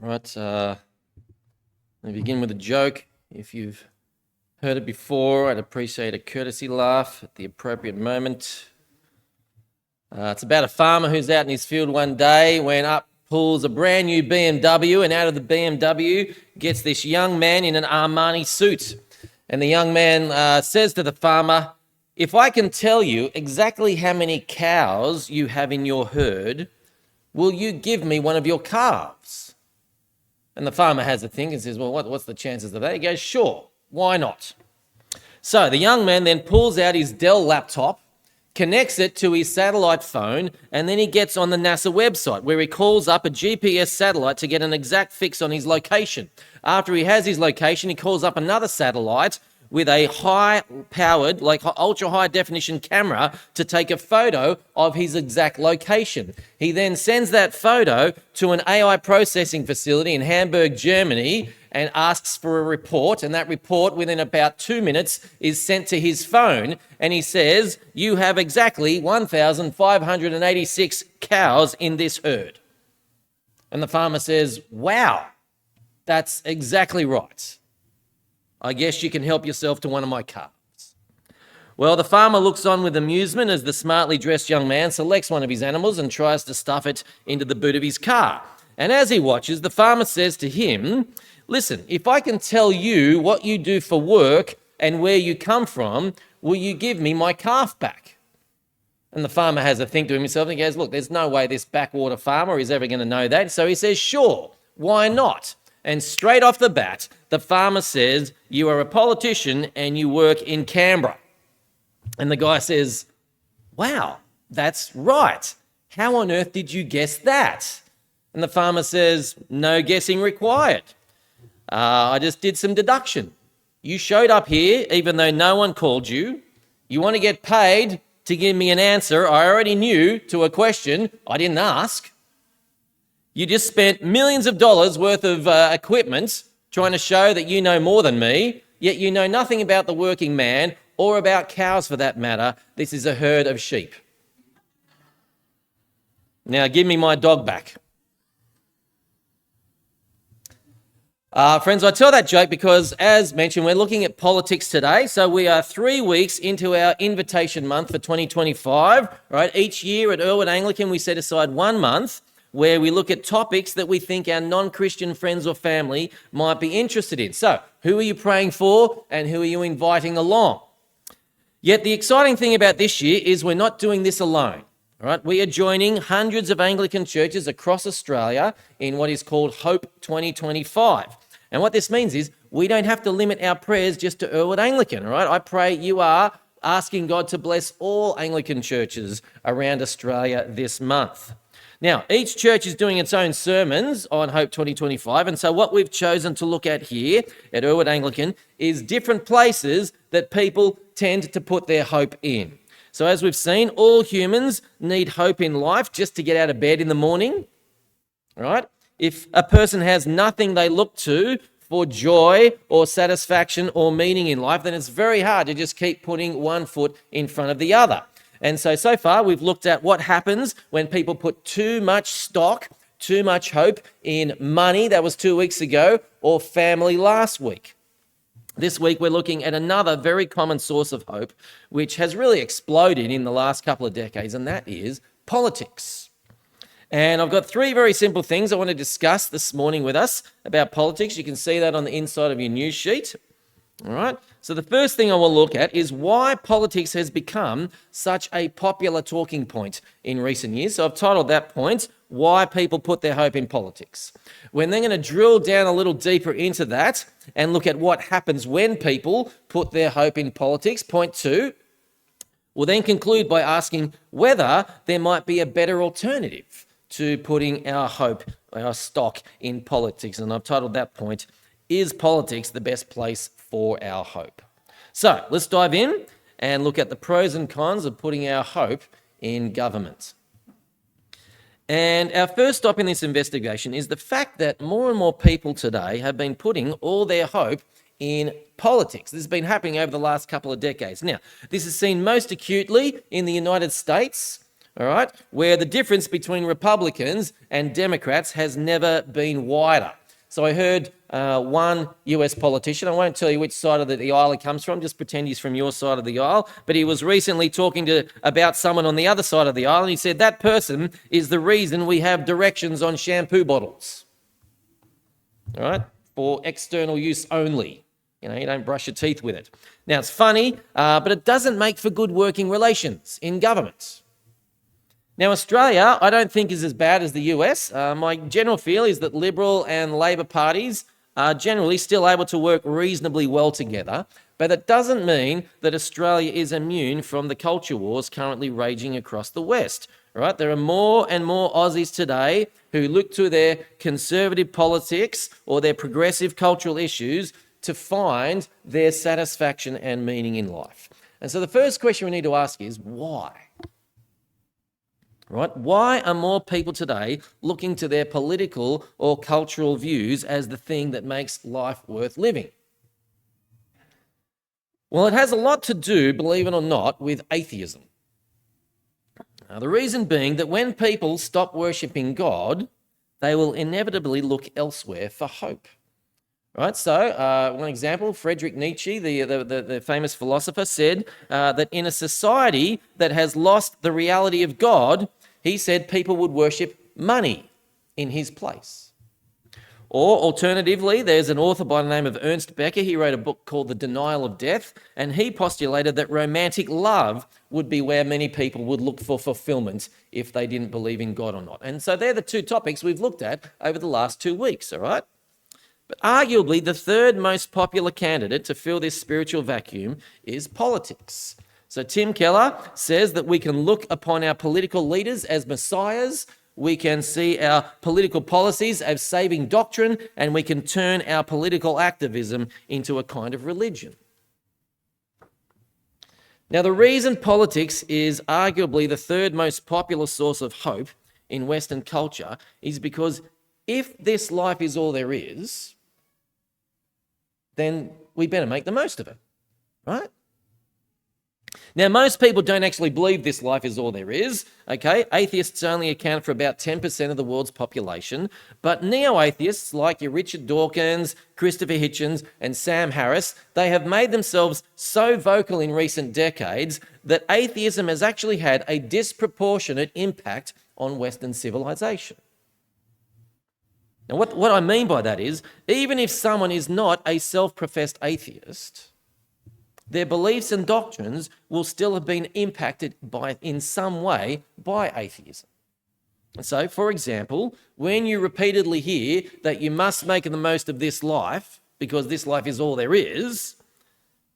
Right, let me begin with a joke. If you've heard it before, I'd appreciate a courtesy laugh at the appropriate moment. It's about a farmer who's out in his field one day when up pulls a brand new BMW, and out of the BMW gets this young man in an Armani suit. And the young man says to the farmer, "If I can tell you exactly how many cows you have in your herd, will you give me one of your calves?" And the farmer has a think and says, "Well, what's the chances of that?" He goes, "Sure, why not?" So the young man then pulls out his Dell laptop, connects it to his satellite phone, and then he gets on the NASA website where he calls up a GPS satellite to get an exact fix on his location. After he has his location, he calls up another satellite with a high-powered, like ultra-high-definition camera to take a photo of his exact location. He then sends that photo to an AI processing facility in Hamburg, Germany, and asks for a report, and that report within about 2 minutes is sent to his phone, and he says, "You have exactly 1,586 cows in this herd." And the farmer says, "Wow, that's exactly right. I guess you can help yourself to one of my calves." Well, the farmer looks on with amusement as the smartly dressed young man selects one of his animals and tries to stuff it into the boot of his car. And as he watches, the farmer says to him, "Listen, if I can tell you what you do for work and where you come from, will you give me my calf back?" And the farmer has a think to himself and he goes, "Look, there's no way this backwater farmer is ever going to know that." So he says, "Sure, why not?" And straight off the bat, the farmer says, "You are a politician and you work in Canberra." And the guy says, "Wow, that's right. How on earth did you guess that?" And the farmer says, "No guessing required. I just did some deduction. You showed up here even though no one called you. You want to get paid to give me an answer I already knew to a question I didn't ask. You just spent millions of dollars worth of equipment trying to show that you know more than me, yet you know nothing about the working man or about cows for that matter. This is a herd of sheep. Now give me my dog back." Friends, I tell that joke because, as mentioned, we're looking at politics today. So we are 3 weeks into our invitation month for 2025. Right? Each year at Earlwood Anglican, we set aside 1 month where we look at topics that we think our non-Christian friends or family might be interested in. So who are you praying for and who are you inviting along? Yet the exciting thing about this year is we're not doing this alone. All right, we are joining hundreds of Anglican churches across Australia in what is called Hope 2025. And what this means is we don't have to limit our prayers just to Earlwood Anglican. All right, I pray you are asking God to bless all Anglican churches around Australia this month. Now, each church is doing its own sermons on Hope 2025, and so what we've chosen to look at here at Earlwood Anglican is different places that people tend to put their hope in. So as we've seen, all humans need hope in life just to get out of bed in the morning, right? If a person has nothing they look to for joy or satisfaction or meaning in life, then it's very hard to just keep putting one foot in front of the other. And so far, we've looked at what happens when people put too much stock, too much hope in money, that was 2 weeks ago, or family last week. This week, we're looking at another very common source of hope, which has really exploded in the last couple of decades, and that is politics. And I've got 3 very simple things I want to discuss this morning with us about politics. You can see that on the inside of your news sheet. All right. So the first thing I will look at is why politics has become such a popular talking point in recent years. So I've titled that point, "Why People Put Their Hope in Politics." We're then going to drill down a little deeper into that and look at what happens when people put their hope in politics. Point 2, we'll then conclude by asking whether there might be a better alternative to putting our hope, our stock in politics. And I've titled that point, "Is politics the best place for our hope?" So let's dive in and look at the pros and cons of putting our hope in government. And our first stop in this investigation is the fact that more and more people today have been putting all their hope in politics. This has been happening over the last couple of decades. Now, this is seen most acutely in the United States, all right, where the difference between Republicans and Democrats has never been wider. So I heard one US politician, I won't tell you which side of the aisle he comes from, just pretend he's from your side of the aisle, but he was recently talking about someone on the other side of the aisle, and he said that person is the reason we have directions on shampoo bottles, all right, for external use only. You know, you don't brush your teeth with it. Now, it's funny, but it doesn't make for good working relations in government. Now, Australia, I don't think is as bad as the US. My general feel is that Liberal and Labor parties are generally still able to work reasonably well together, but that doesn't mean that Australia is immune from the culture wars currently raging across the West. Right? There are more and more Aussies today who look to their conservative politics or their progressive cultural issues to find their satisfaction and meaning in life. And so the first question we need to ask is why? Right? Why are more people today looking to their political or cultural views as the thing that makes life worth living? Well, it has a lot to do, believe it or not, with atheism. Now, the reason being that when people stop worshipping God, they will inevitably look elsewhere for hope. Right, so one example, Friedrich Nietzsche, the famous philosopher, said that in a society that has lost the reality of God, he said people would worship money in his place. Or alternatively, there's an author by the name of Ernst Becker. He wrote a book called The Denial of Death, and he postulated that romantic love would be where many people would look for fulfillment if they didn't believe in God or not. And so they're the two topics we've looked at over the last 2 weeks, all right? But arguably, the third most popular candidate to fill this spiritual vacuum is politics. So Tim Keller says that we can look upon our political leaders as messiahs, we can see our political policies as saving doctrine, and we can turn our political activism into a kind of religion. Now, the reason politics is arguably the third most popular source of hope in Western culture is because if this life is all there is, then we better make the most of it, right? Now, most people don't actually believe this life is all there is, okay? Atheists only account for about 10% of the world's population, but neo-atheists like your Richard Dawkins, Christopher Hitchens, and Sam Harris, they have made themselves so vocal in recent decades that atheism has actually had a disproportionate impact on Western civilization. Now, what I mean by that is, even if someone is not a self-professed atheist, their beliefs and doctrines will still have been impacted in some way by atheism. And so, for example, when you repeatedly hear that you must make the most of this life because this life is all there is,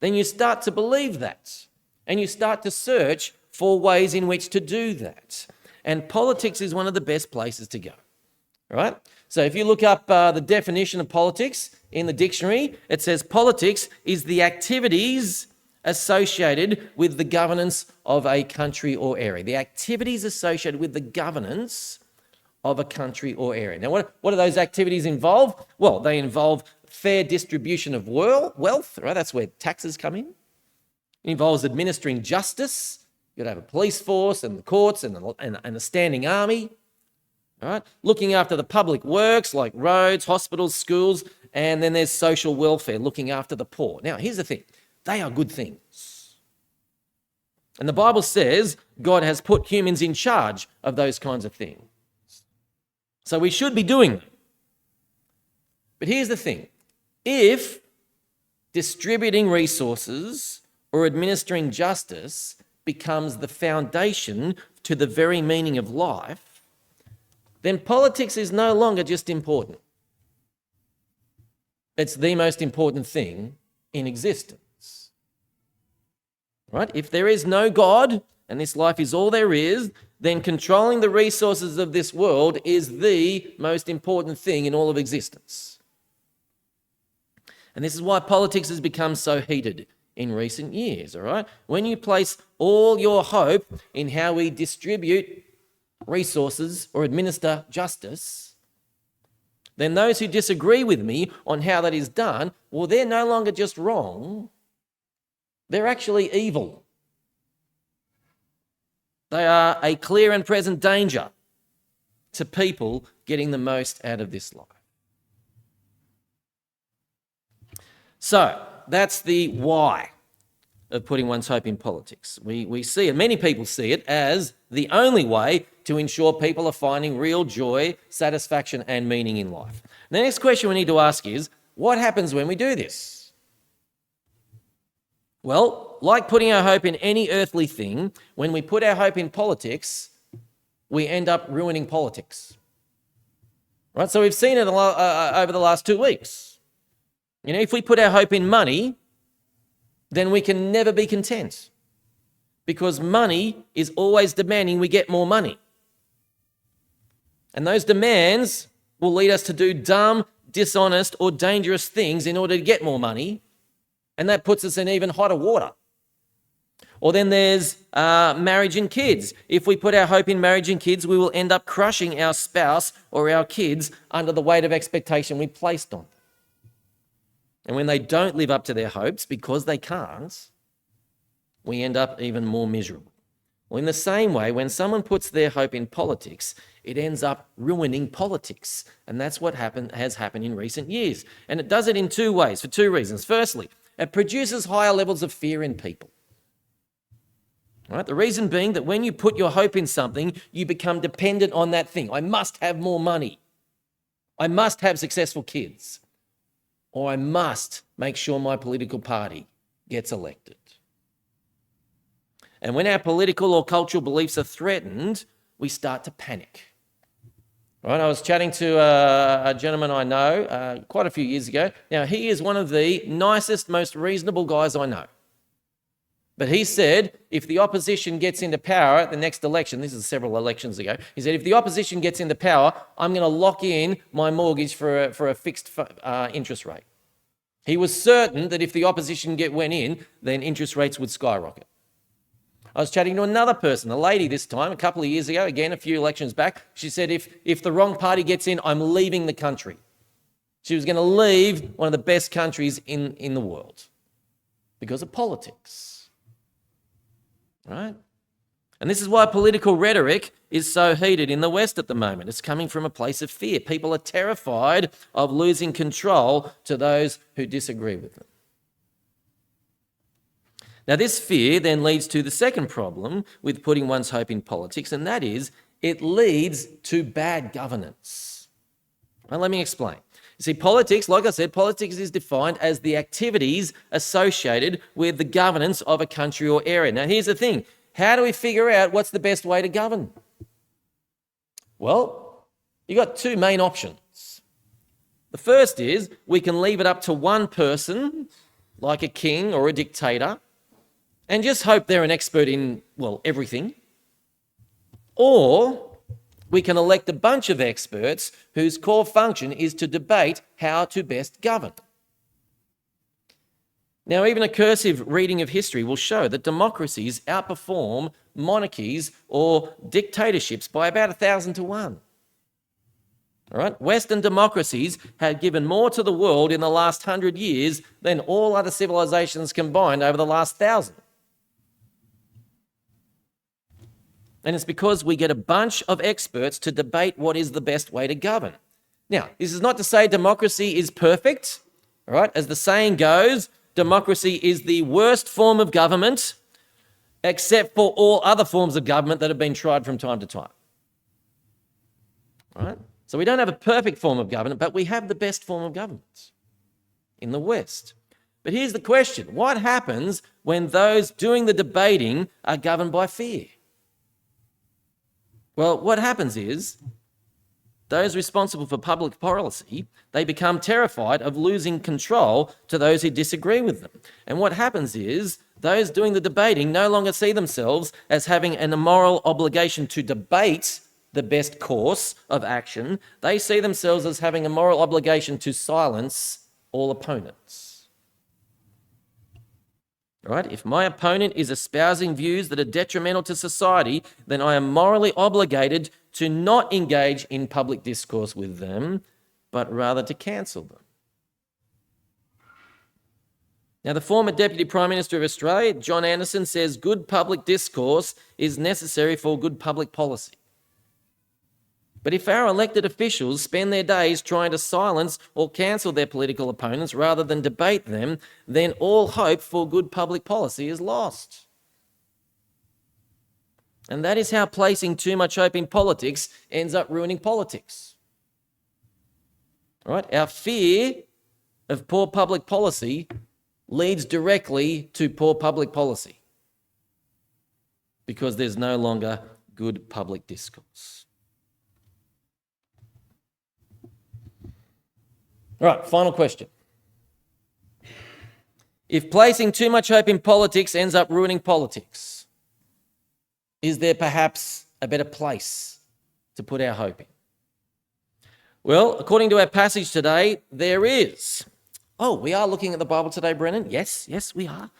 then you start to believe that and you start to search for ways in which to do that. And politics is one of the best places to go, right? So if you look up the definition of politics in the dictionary, it says politics is the activities associated with the governance of a country or area. The activities associated with the governance of a country or area. Now, what do those activities involve? Well, they involve fair distribution of wealth, right? That's where taxes come in. It involves administering justice. You've got to have a police force and the courts and a standing army. All right? Looking after the public works like roads, hospitals, schools, and then there's social welfare, looking after the poor. Now, here's the thing. They are good things. And the Bible says God has put humans in charge of those kinds of things. So we should be doing them. But here's the thing. If distributing resources or administering justice becomes the foundation to the very meaning of life, then politics is no longer just important. It's the most important thing in existence. Right? If there is no God and this life is all there is, then controlling the resources of this world is the most important thing in all of existence. And this is why politics has become so heated in recent years, all right? When you place all your hope in how we distribute resources or administer justice, then those who disagree with me on how that is done, well, they're no longer just wrong, they're actually evil. They are a clear and present danger to people getting the most out of this life. So that's the why of putting one's hope in politics. We see it, many people see it as the only way to ensure people are finding real joy, satisfaction and meaning in life. The next question we need to ask is, what happens when we do this? Well, like putting our hope in any earthly thing, when we put our hope in politics, we end up ruining politics. Right? So we've seen it over the last 2 weeks. If we put our hope in money, then we can never be content, because money is always demanding we get more money. And those demands will lead us to do dumb, dishonest, or dangerous things in order to get more money, and that puts us in even hotter water. Or then there's marriage and kids. If we put our hope in marriage and kids, we will end up crushing our spouse or our kids under the weight of expectation we placed on them. And when they don't live up to their hopes, because they can't, we end up even more miserable. Well, in the same way, when someone puts their hope in politics, it ends up ruining politics. And that's what has happened in recent years. And it does it in 2 ways, for 2 reasons. Firstly, it produces higher levels of fear in people. Right? The reason being that when you put your hope in something, you become dependent on that thing. I must have more money. I must have successful kids. Or I must make sure my political party gets elected. And when our political or cultural beliefs are threatened, we start to panic. Right? I was chatting to a gentleman I know quite a few years ago. Now, he is one of the nicest, most reasonable guys I know. But he said, if the opposition gets into power at the next election, this is several elections ago, he said, if the opposition gets into power, I'm going to lock in my mortgage for a fixed interest rate. He was certain that if the opposition went in, then interest rates would skyrocket. I was chatting to another person, a lady this time, a couple of years ago, again, a few elections back. She said, if the wrong party gets in, I'm leaving the country. She was going to leave one of the best countries in the world because of politics. Right? And this is why political rhetoric is so heated in the West at the moment. It's coming from a place of fear. People are terrified of losing control to those who disagree with them. Now, this fear then leads to the second problem with putting one's hope in politics, and that is it leads to bad governance. Well, let me explain. You see, politics, like I said, politics is defined as the activities associated with the governance of a country or area. Now, here's the thing. How do we figure out what's the best way to govern? Well, you've got 2 main options. The first is we can leave it up to one person, like a king or a dictator, and just hope they're an expert in, well, everything. Or we can elect a bunch of experts whose core function is to debate how to best govern. Now, even a cursive reading of history will show that democracies outperform monarchies or dictatorships by about 1,000 to 1. All right? Western democracies have given more to the world in the last 100 years than all other civilizations combined over the last 1,000. And it's because we get a bunch of experts to debate what is the best way to govern. Now, this is not to say democracy is perfect, all right? As the saying goes, democracy is the worst form of government, except for all other forms of government that have been tried from time to time. All right? So we don't have a perfect form of government, but we have the best form of government in the West. But here's the question. What happens when those doing the debating are governed by fear? Well, what happens is those responsible for public policy, they become terrified of losing control to those who disagree with them. And what happens is those doing the debating no longer see themselves as having an immoral obligation to debate the best course of action. They see themselves as having a moral obligation to silence all opponents. Right? If my opponent is espousing views that are detrimental to society, then I am morally obligated to not engage in public discourse with them, but rather to cancel them. Now, the former Deputy Prime Minister of Australia, John Anderson, says good public discourse is necessary for good public policy. But if our elected officials spend their days trying to silence or cancel their political opponents rather than debate them, then all hope for good public policy is lost. And that is how placing too much hope in politics ends up ruining politics. Right? Our fear of poor public policy leads directly to poor public policy because there's no longer good public discourse. All right, final question. If placing too much hope in politics ends up ruining politics, is there perhaps a better place to put our hope in? Well, according to our passage today, there is. Oh, we are looking at the Bible today, Brennan? Yes, we are,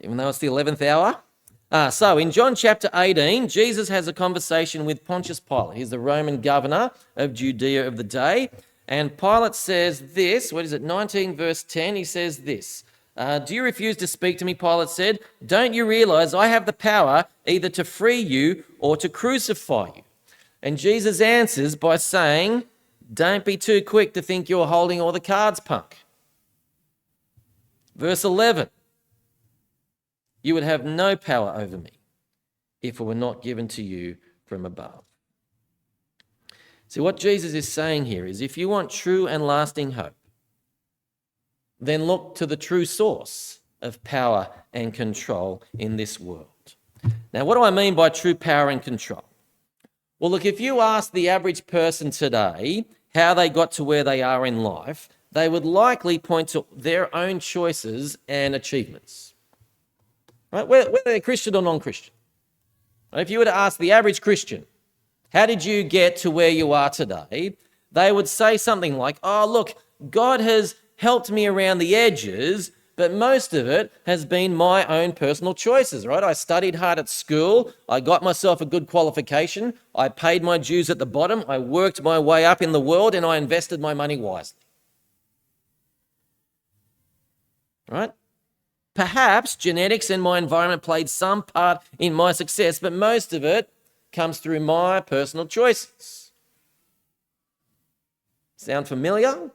even though it's the 11th hour. So in John chapter 18, Jesus has a conversation with Pontius Pilate. He's the Roman governor of Judea of the day. And Pilate says this, 19 verse 10, he says this. Do you refuse to speak to me, Pilate said. Don't you realize I have the power either to free you or to crucify you? And Jesus answers by saying, don't be too quick to think you're holding all the cards, punk. Verse 11, you would have no power over me if it were not given to you from above. See, what Jesus is saying here is if you want true and lasting hope, then look to the true source of power and control in this world. Now, what do I mean by true power and control? Well, look, if you ask the average person today how they got to where they are in life, they would likely point to their own choices and achievements, right? Whether they're Christian or non-Christian. If you were to ask the average Christian, how did you get to where you are today? They would say something like, oh, look, God has helped me around the edges, but most of it has been my own personal choices, right? I studied hard at school. I got myself a good qualification. I paid my dues at the bottom. I worked my way up in the world and I invested my money wisely. Right? Perhaps genetics and my environment played some part in my success, but most of it comes through my personal choices. Sound familiar?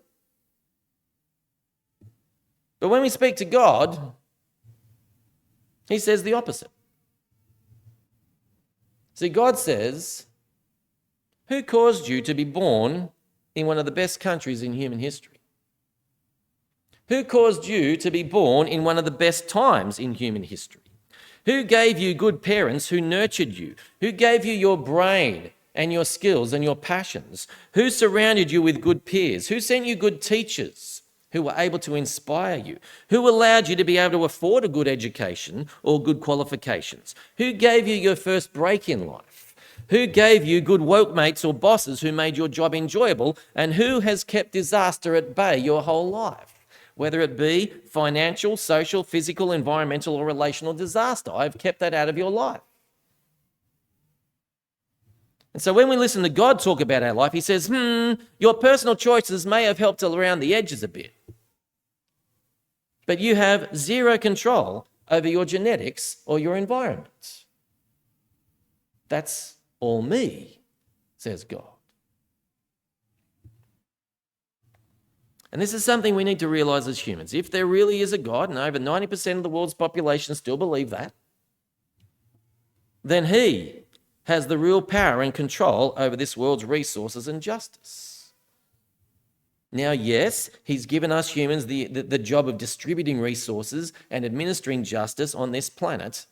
But when we speak to God, he says the opposite. See, God says, who caused you to be born in one of the best countries in human history? Who caused you to be born in one of the best times in human history? Who gave you good parents who nurtured you? Who gave you your brain and your skills and your passions? Who surrounded you with good peers? Who sent you good teachers who were able to inspire you? Who allowed you to be able to afford a good education or good qualifications? Who gave you your first break in life? Who gave you good workmates or bosses who made your job enjoyable? And who has kept disaster at bay your whole life? Whether it be financial, social, physical, environmental, or relational disaster. I've kept that out of your life. And so when we listen to God talk about our life, he says, your personal choices may have helped around the edges a bit, but you have zero control over your genetics or your environment. That's all me, says God. And this is something we need to realize as humans. If there really is a God, and over 90% of the world's population still believe that, then he has the real power and control over this world's resources and justice. Now, yes, he's given us humans the job of distributing resources and administering justice on this planet,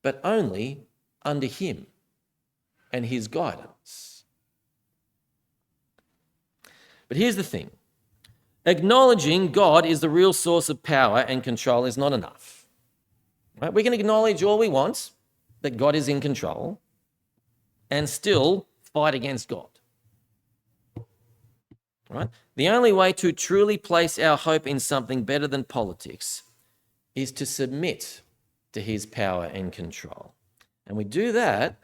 but only under him and his guidance. But here's the thing. Acknowledging God is the real source of power and control is not enough. Right? We can acknowledge all we want that God is in control and still fight against God. Right? The only way to truly place our hope in something better than politics is to submit to his power and control. And we do that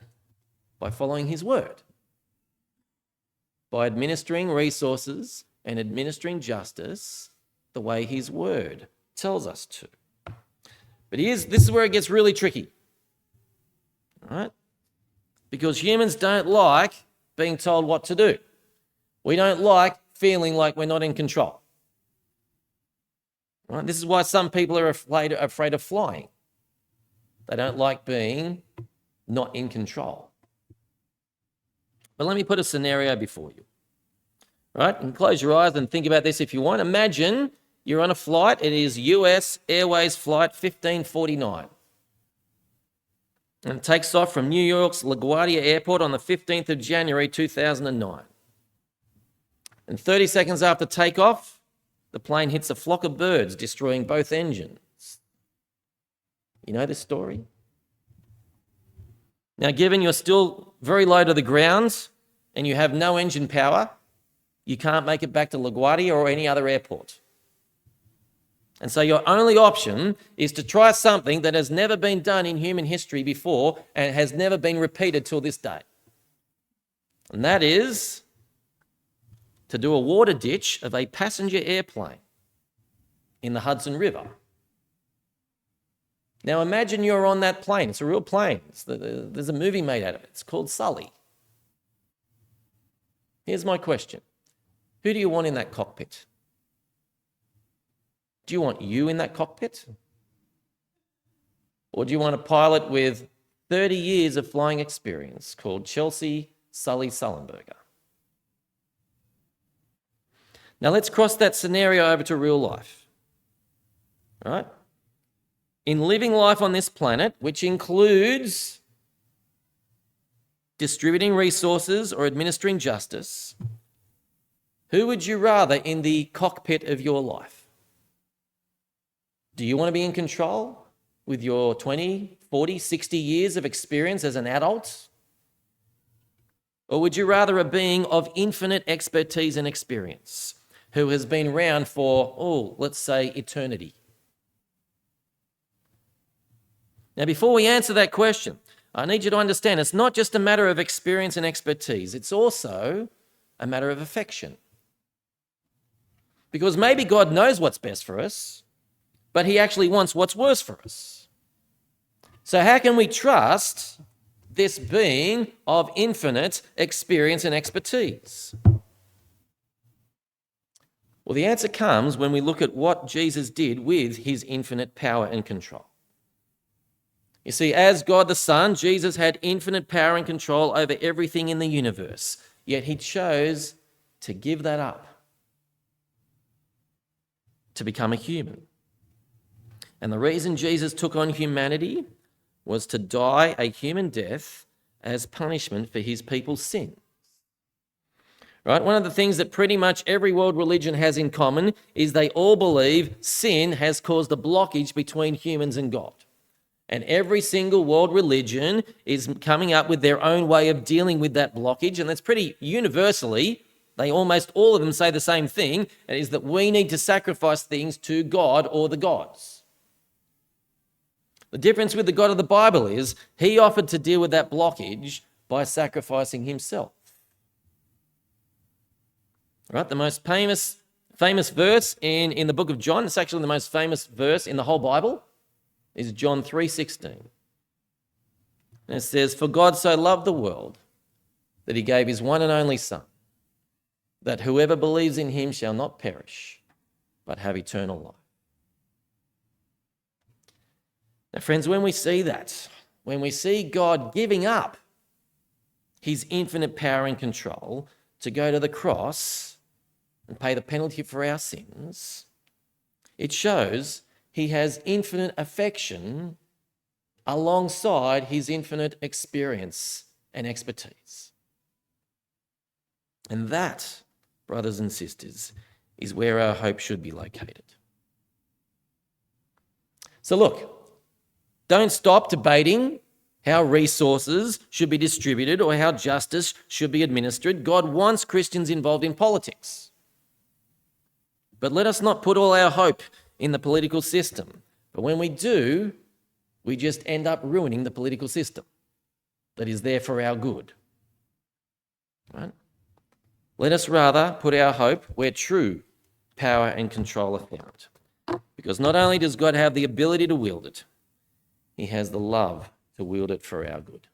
by following his word, by administering resources and administering justice the way his word tells us to. But this is where it gets really tricky, all right? Because humans don't like being told what to do. We don't like feeling like we're not in control. Right? This is why some people are afraid of flying. They don't like being not in control. But let me put a scenario before you. Right? And close your eyes and think about this if you want. Imagine you're on a flight. It is US Airways flight 1549. And it takes off from New York's LaGuardia Airport on the 15th of January 2009. And 30 seconds after takeoff, the plane hits a flock of birds, destroying both engines. You know this story? Now, given you're still very low to the ground and you have no engine power, you can't make it back to LaGuardia or any other airport. And so your only option is to try something that has never been done in human history before and has never been repeated till this day. And that is to do a water ditch of a passenger airplane in the Hudson River. Now imagine you're on that plane. It's a real plane. There's a movie made out of it. It's called Sully. Here's my question. Who do you want in that cockpit? Do you want you in that cockpit? Or do you want a pilot with 30 years of flying experience called Chelsea Sully Sullenberger? Now let's cross that scenario over to real life. All right? In living life on this planet, which includes distributing resources or administering justice, who would you rather in the cockpit of your life? Do you want to be in control with your 20, 40, 60 years of experience as an adult? Or would you rather a being of infinite expertise and experience who has been around for, let's say, eternity? Now, before we answer that question, I need you to understand it's not just a matter of experience and expertise, it's also a matter of affection. Because maybe God knows what's best for us, but he actually wants what's worse for us. So how can we trust this being of infinite experience and expertise? Well, the answer comes when we look at what Jesus did with his infinite power and control. You see, as God the Son, Jesus had infinite power and control over everything in the universe, yet he chose to give that up, to become a human. And the reason Jesus took on humanity was to die a human death as punishment for his people's sin. Right? One of the things that pretty much every world religion has in common is they all believe sin has caused a blockage between humans and God. And every single world religion is coming up with their own way of dealing with that blockage. And that's pretty universally, they almost all of them say the same thing, and is that we need to sacrifice things to God or the gods. The difference with the God of the Bible is he offered to deal with that blockage by sacrificing himself. Right? The most famous verse in the book of John, it's actually the most famous verse in the whole Bible, is John 3:16. And it says, "For God so loved the world that he gave his one and only Son, that whoever believes in him shall not perish, but have eternal life." Now, friends, when we see that, when we see God giving up his infinite power and control to go to the cross and pay the penalty for our sins, it shows he has infinite affection alongside his infinite experience and expertise. And that, brothers and sisters, is where our hope should be located. So look, don't stop debating how resources should be distributed or how justice should be administered. God wants Christians involved in politics. But let us not put all our hope in the political system. But when we do, we just end up ruining the political system that is there for our good. Right? Let us rather put our hope where true power and control are found. Because not only does God have the ability to wield it, he has the love to wield it for our good.